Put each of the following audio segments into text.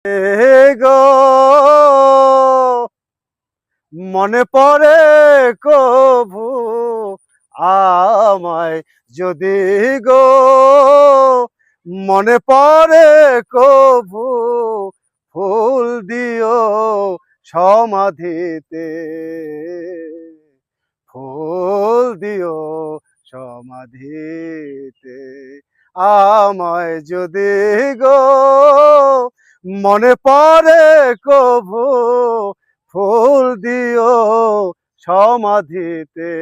গো মনে পড়ে কভু আমায় যদি গো মনে পড়ে কভু ফুল দিও সমাধিতে ফুল দিও সমাধিতে আমায় যদি গো মনে পড়ে কভু ফুল দিও সমাধিতে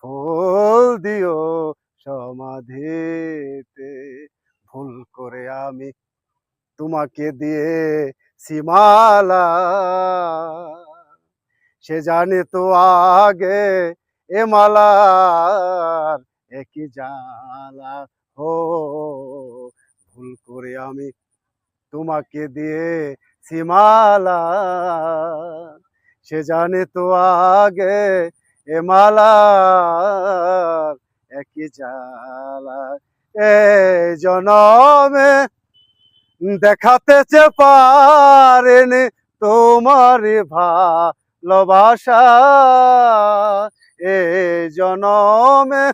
ফুল দিও সমাধিতে ভুল করে আমি তোমাকে দিয়ে সীমালা সে জানে তো আগে এ মালার একই জ্বালা হো ভুল করে আমি তোমাকে দিয়ে সীমালা সে জানে তো আগে এ মালার একই জ্বালা এ জনমে দেখাতে পারেনি তোমার ভালোবাসা এ জনমে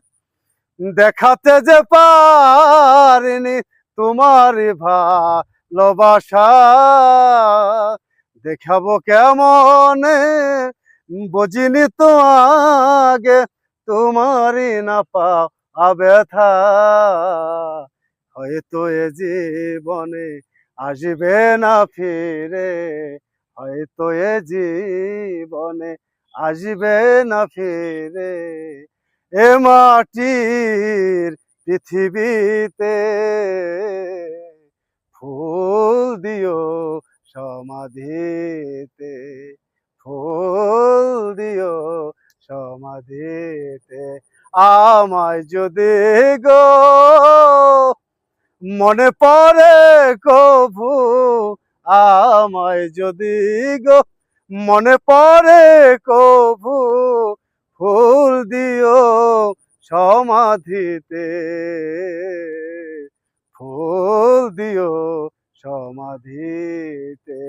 দেখাতে যে পারিনি তোমার ভালোবাসা দেখাবো কেমনে বুঝিনি তো আগে তোমারই না পাওয়া ব্যথা হয়তো এ জীবনে আসবে না ফিরে হয়তো এ জীবনে আসবে না ফিরে এ মাটির পৃথিবীতে ফুল দিও সমাধিতে ফুল দিও সমাধিতে আমায় যদি গো মনে পড়ে কভু আমায় যদি গো মনে পড়ে কভু ফুল দিও সমাধিতে ফুল দিও সমাধিতে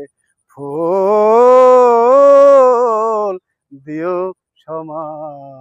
ফুল দিও সমাধিতে